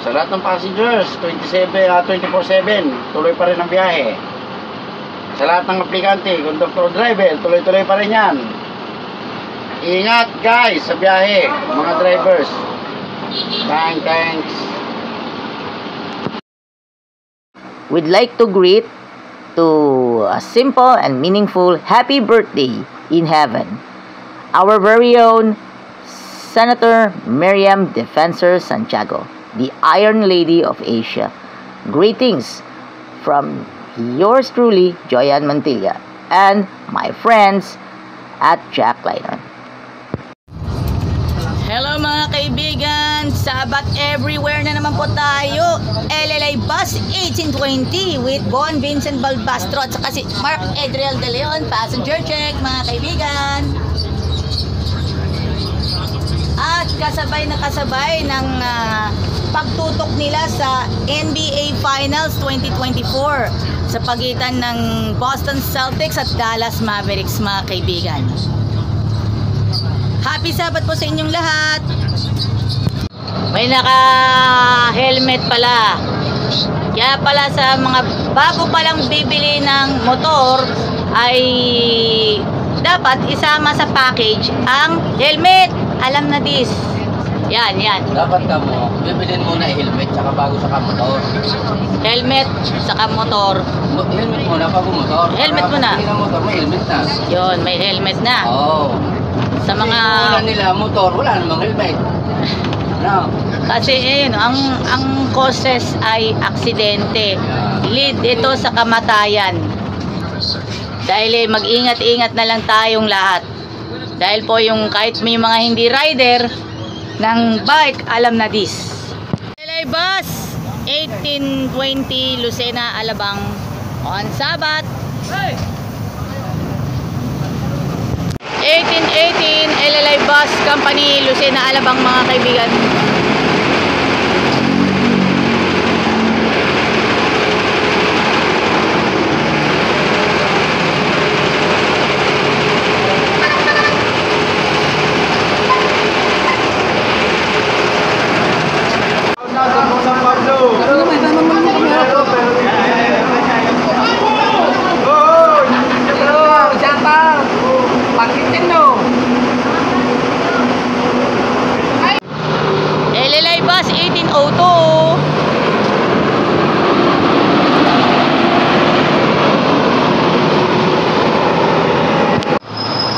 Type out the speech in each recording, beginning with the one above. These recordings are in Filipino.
Sa lahat ng passengers, 24/7, tuloy pa rin ang biyahe. Sa lahat ng aplikante, conductor, driver, tuloy-tuloy pa rin yan. Ingat guys sa biyahe, mga drivers. Thanks. We'd like to greet to a simple and meaningful happy birthday in heaven, our very own Senator Miriam Defensor Santiago, the Iron Lady of Asia. Greetings from yours truly, Joyan Mantilla, and my friends at Jack Liner. Hello mga kaibigan, Sabat everywhere na naman po tayo. LLA Bus 1820 with Bon Vincent Balbastro at saka si Mark Adriel De Leon. Passenger check mga kaibigan. At kasabay ng pagtutok nila sa NBA Finals 2024 sa pagitan ng Boston Celtics at Dallas Mavericks mga kaibigan. Happy Sabat po sa inyong lahat. May naka-helmet pala. Kaya pala sa mga bago palang bibili ng motor ay dapat isama sa package ang helmet. Alam na this. Yan. Dapat ka mo, bibilin muna helmet tsaka bago sa motor. Helmet saka motor. Helmet muna bago motor. Helmet muna. Hindi na motor, may helmet na. Yun, may helmet na. Oo. Sa mga nila motor, wala namang helmet. No. Kasi yun, ang causes ay aksidente. Lead ito sa kamatayan. Dahil mag-ingat-ingat na lang tayong lahat. Dahil po yung kahit may mga hindi rider ng bike, alam na this. LA Bus 1820 Lucena, Alabang on Sabat. 1818 LLA Bus Company, Lucena, Alabang mga kaibigan. LLA Bus 1802.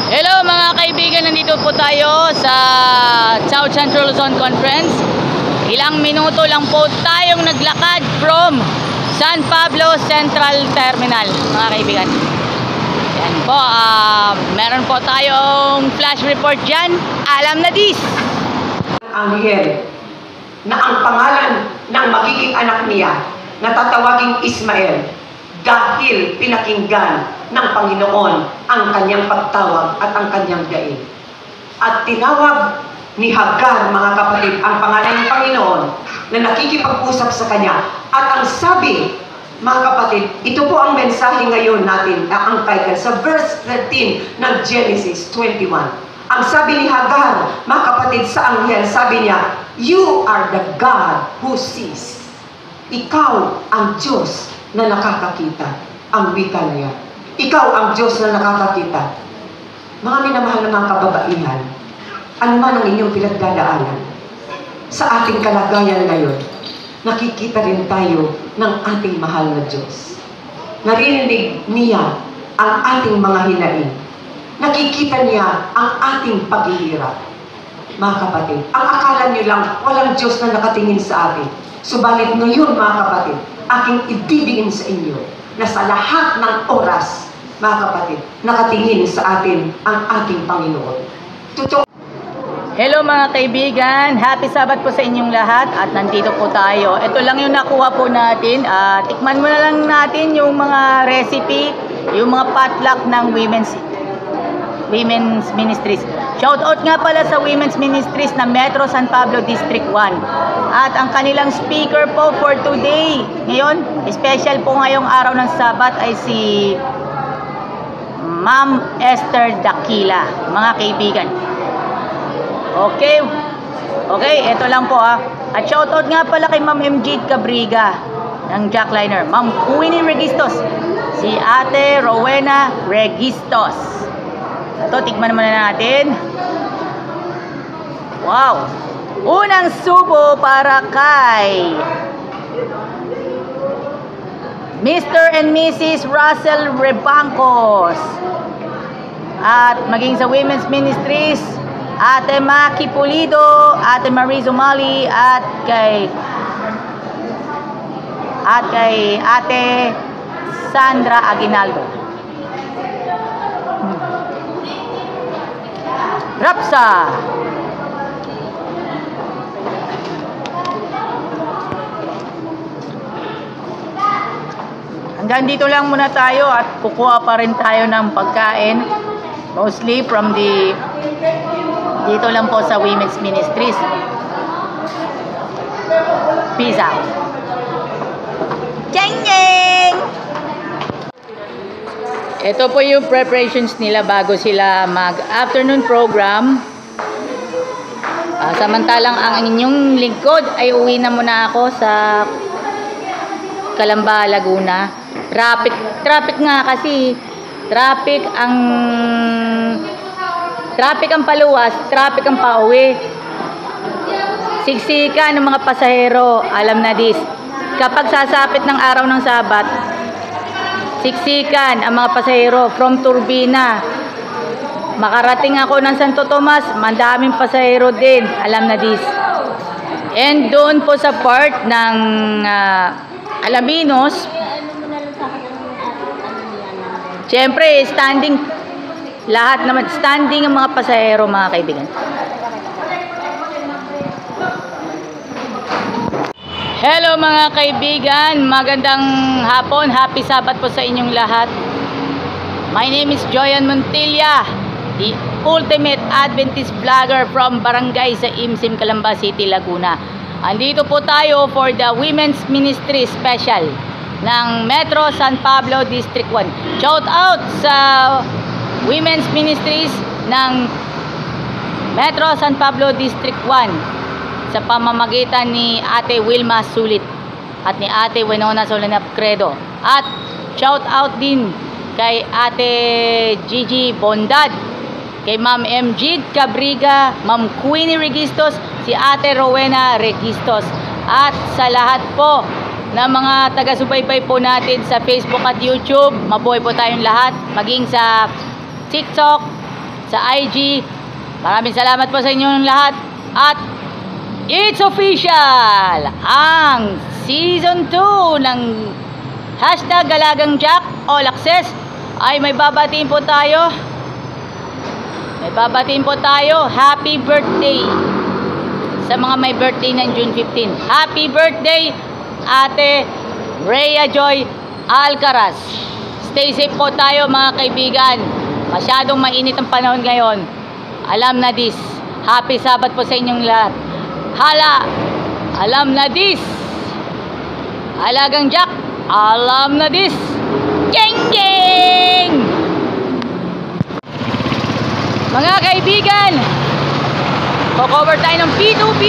Hello mga kaibigan, nandito po tayo sa South Central Luzon Conference. Ilang minuto lang po tayong naglakad from San Pablo Central Terminal mga kaibigan. Yan po, meron po tayong flash report dyan. Alam na this. Anghel na ang pangalan ng magiging anak niya na tatawaging Ismael dahil pinakinggan ng Panginoon ang kanyang pagtawag at ang kanyang daig. At tinawag ni Hagar, mga kapatid, ang pangalan ng Panginoon na nakikipag-usap sa kanya. At ang sabi, mga kapatid, ito po ang mensahe ngayon natin, ang title, sa verse 13 ng Genesis 21. Ang sabi ni Hagar, mga kapatid, sa anghel, sabi niya, "You are the God who sees." Ikaw ang Diyos na nakakakita. Ang wika niya. Ikaw ang Diyos na nakakakita. Mga minamahal na mga kababaihan, ano man ang inyong pinagdadaanan, sa ating kalagayan ngayon, nakikita rin tayo ng ating mahal na Diyos. Narinig niya ang ating mga hinaing. Nakikita niya ang ating paghihirap. Mga kapatid, ang akala niyo lang, walang Diyos na nakatingin sa atin. Subalit ngayon, mga kapatid, aking ibibigin sa inyo na sa lahat ng oras, mga kapatid, nakatingin sa atin ang ating Panginoon. Totoo. Hello mga kaibigan, happy Sabat po sa inyong lahat at nandito po tayo. Ito lang yung nakuha po natin. Tikman mo na lang natin yung mga recipe, yung mga potluck ng Women's Ministries. Shout out nga pala sa Women's Ministries na Metro San Pablo District 1. At ang kanilang speaker po for today, ngayon, special po ngayong araw ng Sabat ay si Ma'am Esther Dakila, mga kaibigan. Okay, Okay, ito lang po At shoutout nga pala kay Ma'am MJ Cabriga ng Jackliner. Ma'am Queenie Registos. Si Ate Rowena Registos. Ito, tikman naman natin. Wow! Unang subo para kay Mr. and Mrs. Russell Rebancos. At maging sa Women's Ministries, Ate Maki Pulido, Ate Marie Zumali, at kay Ate Sandra Aguinaldo. Rapsa. Hanggang dito lang muna tayo at kukuha pa rin tayo ng pagkain. Mostly from dito lang po sa Women's Ministries. Peace out. Jeng jeng! Ito po yung preparations nila bago sila mag-afternoon program. Samantalang ang inyong lingkod ay uwi na muna ako sa Calamba, Laguna. Traffic nga kasi. Traffic ang paluwas, traffic ang pauwi. Siksika ng mga pasahero, alam na this. Kapag sasapit ng araw ng Sabat, siksikan ang mga pasahero from Turbina. Makarating ako ng Santo Tomas, mandaming pasahero din, alam na this. And doon po sa part ng Alaminos, siyempre standing, lahat naman standing ang mga pasahero, mga kaibigan. Hello mga kaibigan, magandang hapon, happy Sabat po sa inyong lahat. My name is Joyan Montilla, the ultimate Adventist vlogger from Barangay sa Imsim, Calamba City, Laguna. Andito po tayo for the Women's Ministry Special ng Metro San Pablo District 1. Shout out sa Women's Ministries ng Metro San Pablo District 1 sa pamamagitan ni Ate Wilma Sulit at ni Ate Winona Solana Credo. At shout out din kay Ate Gigi Bondad, kay Ma'am MJ Cabriga, Ma'am Queenie Registos, si Ate Rowena Registos, at sa lahat po na mga taga-subaybay po natin sa Facebook at YouTube. Mabuhay po tayong lahat, maging sa TikTok, sa IG. Maraming salamat po sa inyong lahat. At it's official! Ang Season 2 ng Hashtag Galagang Jack All Access ay may babatiin po tayo. Happy birthday sa mga may birthday ng June 15. Happy birthday, Ate Rhea Joy Alcaraz. Stay safe po tayo mga kaibigan. Masyadong mainit ang panahon ngayon. Alam na this. Happy Sabat po sa inyong lahat. Hala, alam na this. Alagang Jack, alam na this. Jeng jeng! Mga kaibigan, cover tayo ng P2P,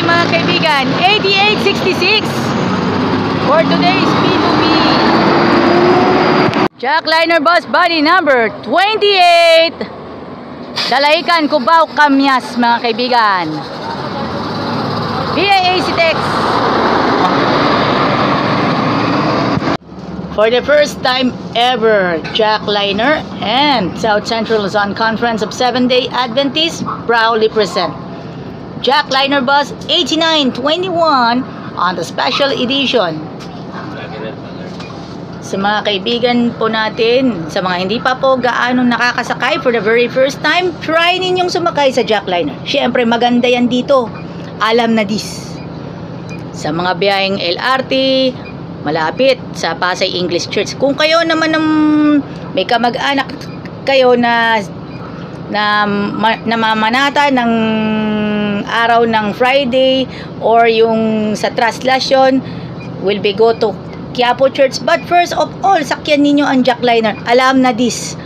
mga kaibigan. 8866 for today's P2P. Jackliner bus body number 28. Dalaican, Cubao, Kamyas, mga kaibigan. VIA Citex. For the first time ever, Jackliner and South Central Luzon Conference of Seventh-day Adventists proudly present Jackliner Bus 8921 on the special edition. Sa mga kaibigan po natin, sa mga hindi pa po gaano nakakasakay for the very first time, try ninyong sumakay sa Jackliner. Siyempre maganda yan dito. Alam na this. Sa mga biyaheng LRT, malapit sa Pasay English Church. Kung kayo naman may kamag-anak kayo na namamanata ng araw ng Friday or yung sa Traslasyon, will be go to Quiapo Church. But first of all, sakyan ninyo ang Jackliner. Alam na this.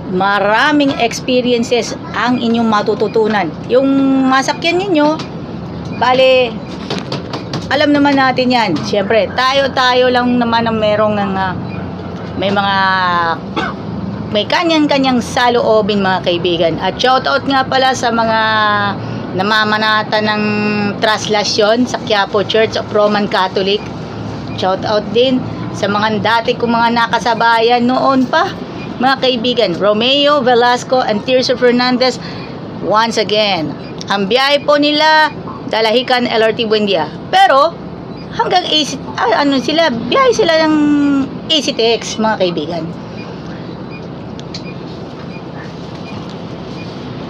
maraming experiences ang inyong matututunan. Yung masakyan ninyo, bale, alam naman natin yan. Siyempre, tayo lang naman ang merong may kanyang-kanyang saloobin, mga kaibigan. At shoutout nga pala sa mga namamanata ng Traslasyon sa Quiapo Church of Roman Catholic. Shoutout din sa mga dati kong mga nakasabayan noon pa, mga kaibigan, Romeo Velasco and Tirso Fernandez. Once again, ang biyahe po nila Dalahican LRT Buendia, pero hanggang biyahe sila ng ACTX, mga kaibigan.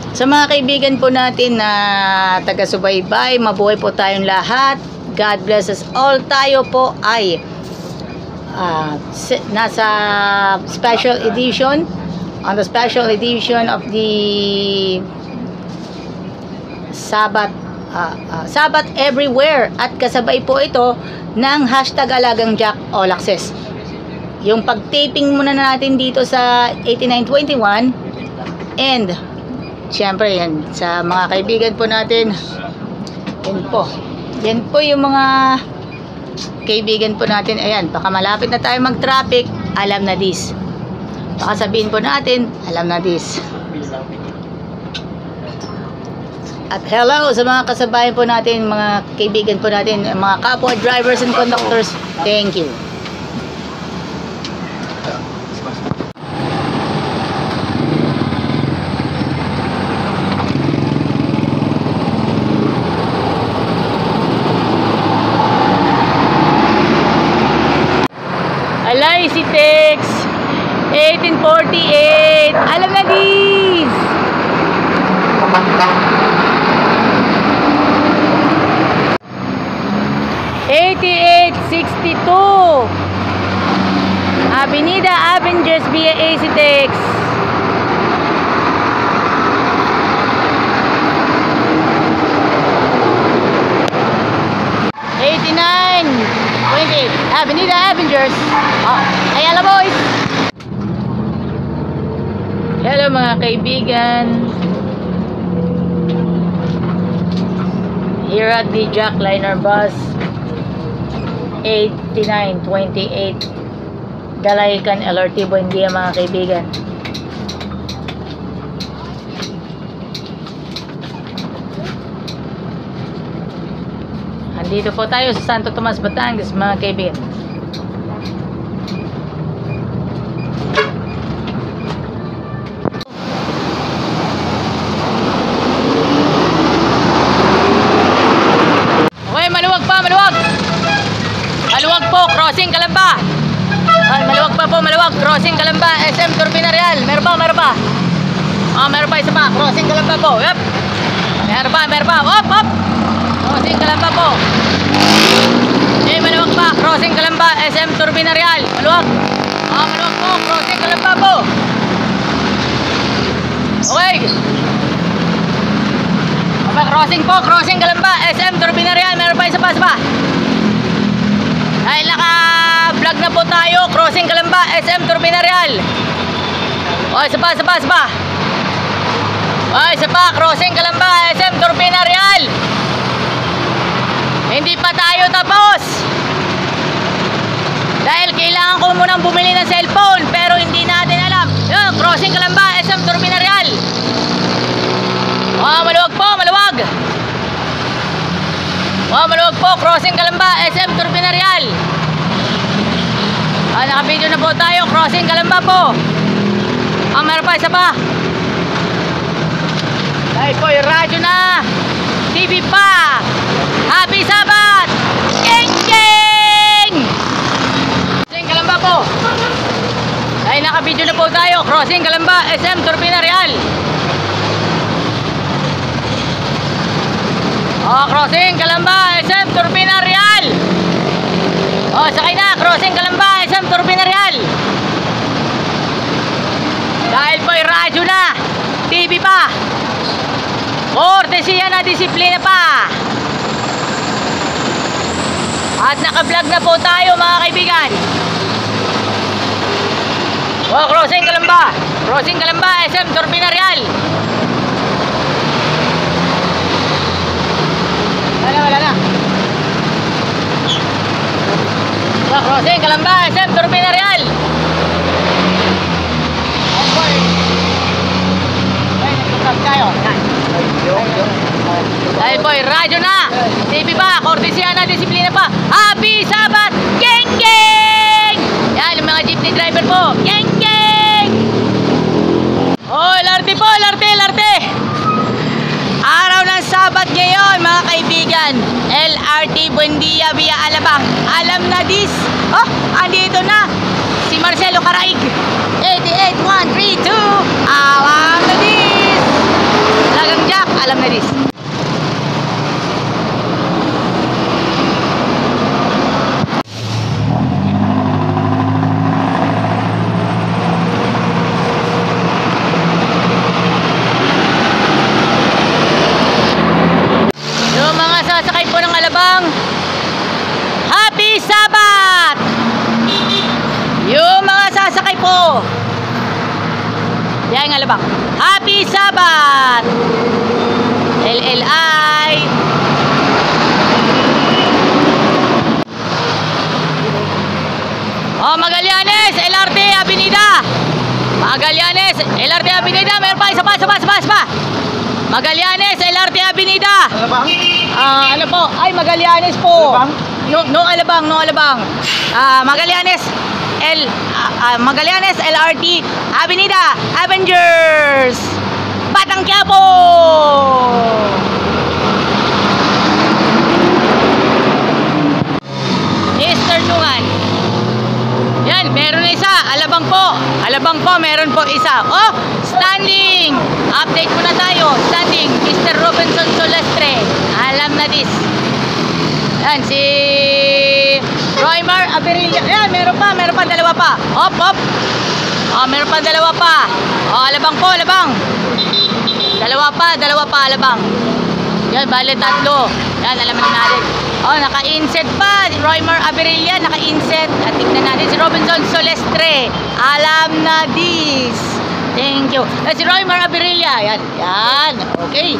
Sa mga kaibigan po natin na taga-subaybay, mabuhay po tayong lahat. God bless us all. Tayo po ay nasa special edition, on the special edition of the Sabbath Everywhere, at kasabay po ito ng hashtag Alagang Jack All Access. Yung pag-taping muna natin dito sa 8921, and syempre yan sa mga kaibigan po natin, yan po yung mga kaibigan po natin. Ayan, baka malapit na tayo mag-traffic, alam na this. Baka sabihin po natin, alam na this. At hello sa mga kasabayan po natin, mga kaibigan po natin, mga kapwa drivers and conductors, thank you. Alay, si Tex 1848, alam na this. 8862 Avenida Avengers via ACTX. Avenida Avengers. Ayala boys. Hello mga kaibigan. Here at the Jackliner bus 8928 Dalahican LRT Buendia, mga kaibigan. Andito po tayo sa Santo Tomas, Batangas, mga kaibigan. Okay, maluwag pa, maluwag. Maluwag po, crossing Calamba. Ay, maluwag pa po, maluwag. Crossing Calamba, SM Turbina Real. Meron pa, meron pa. Meron pa, isa pa. Crossing Calamba po. Yep. Meron pa, meron pa. Hop, hop. Crossing Calamba po. Maluwag pa. Crossing Calamba, SM Turbina Real. Maluwag. Maluwag po. Crossing Calamba po. Okay. Okay, crossing po. Crossing Calamba, SM Turbina Real. Meron pa, isa pa, isa pa. Dahil naka-vlog na po tayo. Crossing Calamba, SM Turbina Real. O, isa pa, isa pa, isa pa. O, isa pa. Crossing Calamba, SM Turbina Real. Hindi pa tayo tapos. Dahil kailangan ko munang bumili ng cellphone, pero hindi natin alam. Yun, Crossing Calamba, SM Turbina Real. O, maluwag po, maluwag. O, maluwag po. Crossing Calamba, SM Turbina Real. Naka-video na po tayo. Crossing Calamba po. Meron pa, isa pa. Dahil po yung radyo na. TV pa. Happy Sabbath! King King! Crossing Calamba po. Dahil naka-video na po tayo. Crossing Calamba, SM Turbina Real. Crossing Calamba, SM Turbina Real. Sakay na. Crossing Calamba, SM Turbina Real. Dahil po yung radyo na, TV pa, kortesiya na, disiplina pa. At naka-vlog na po tayo, mga kaibigan. Crossing Calamba. Crossing Calamba, SM Turbina Real. Wala na. Crossing Calamba, SM Turbina Real. Dahil boy, radyo na, TV pa, kortesya na, disiplina pa. Happy Sabat, geng geng! Yan, yung mga jeepney driver po, geng geng! Oh, LRT po, LRT! Araw ng Sabat ngayon, mga kaibigan. LRT Buendia via Alabang. Alam na this. Oh, andito na si Marcelo Caraig. 88-132. Alam na this. Lagang Jack, alam na this. Yung mga sasakay po ng Alabang, Happy Sabat! Yung mga sasakay po, yan ang Alabang, Happy Sabat! LLI. Oh, Magallanes, LRT Avenida. Magallanes, LRT Avenida. Meron pa, isa pa. Magallanes, LRT Avenida. Alabang? Ano po? Ay, Magallanes po. Alabang? No Alabang. Magallanes, LRT Avenida. Avengers. Batang Quiapo. Eastern Dungan. Yan, meron na isa. Alabang po, meron po isa. Oh, standing. Update muna tayo. Standing, Mr. Robinson Solestre. Alam na this. Yan, si Roymar Aberilla. Yan, meron pa, dalawa pa. Op. Oh, meron pa, dalawa pa. Oh, Alabang po, Alabang. Dalawa pa, Alabang. Yan, bale tatlo. Yan, alam na natin. Oh, naka-inset pa. Roymar Aberilla, naka-inset. At tignan natin si Robinson Solestre. Alam na this. Thank you. Si Roymar Aberilla. Yan. Okay.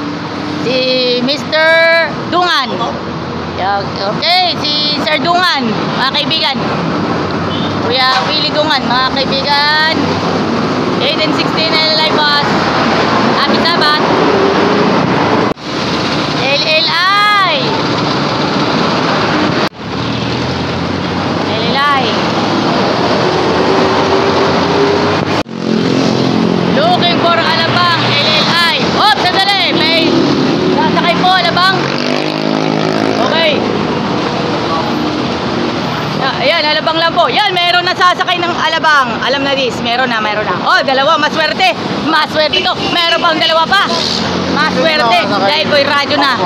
Si Mr. Dungan. Yan. Okay. Si Sir Dungan. Mga kaibigan. Kuya Willie Dungan. Mga kaibigan. 8 and 16 LLI boss. Happy Sabat. LLI. Looking for Alabang, LLI. Oh, sandali. May sasakay po, Alabang. Okay. Ayan, Alabang lang po. Yan, meron na sasakay ng Alabang. Alam na this. Meron na. Oh, dalawa. Maswerte to. Meron pang dalawa pa. Maswerte. Dahil po'y radyo na.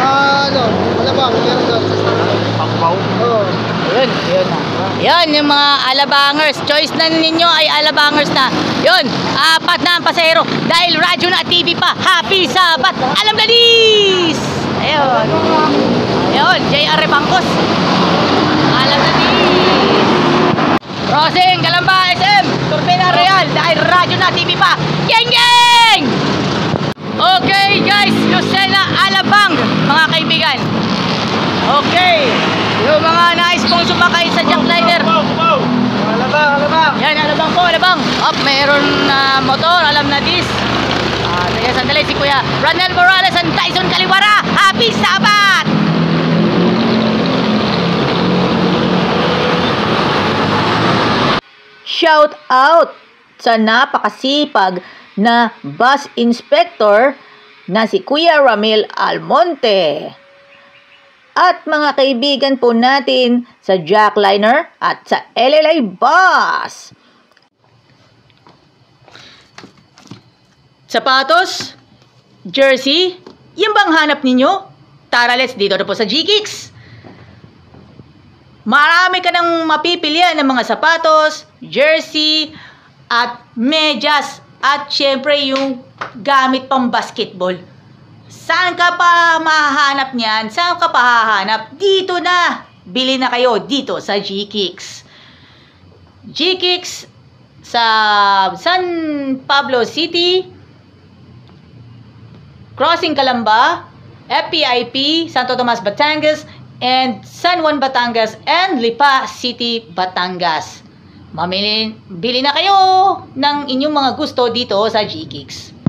Alabang, meron doon sa Pakpaw? Oo. Yun na. Yan, yung mga Alabangers. Choice na ninyo ay Alabangers na. Yun, 4 na ang pasahero. Dahil radyo na at TV pa. Happy Sabat. Alam na this. Ayun, JR Bangkos. Alam na this. Crossing, Calamba, SM, Turbina Real. Dahil radyo na, TV pa. Geng! Okay guys, Lucena Alabang, mga kaibigan. Okay, yung mga nais pong sumakay sa jackliner. Alabang. Yan, Alabang. Up, mayroon na motor, alam na this. Sandali, si Kuya Ranel Morales and Tyson Kaliwara. Happy Sabat! Shout out sa napakasipag na bus inspector na si Kuya Ramil Almonte. At mga kaibigan po natin sa jackliner at sa LLI bus. Sapatos, jersey, yung bang hanap ninyo? Tara, let's dito na po sa G-Kicks. Marami ka nang mapipilian ng mga sapatos, jersey, at medyas. At syempre yung gamit pang basketball. Saan ka pa mahahanap niyan? Saan ka pa hahanap? Dito na! Bili na kayo dito sa G-Kicks. G-Kicks sa San Pablo City, Crossing Calamba, FPIP, Santo Tomas, Batangas, and San Juan, Batangas, and Lipa City, Batangas. Bili na kayo ng inyong mga gusto dito sa GKicks.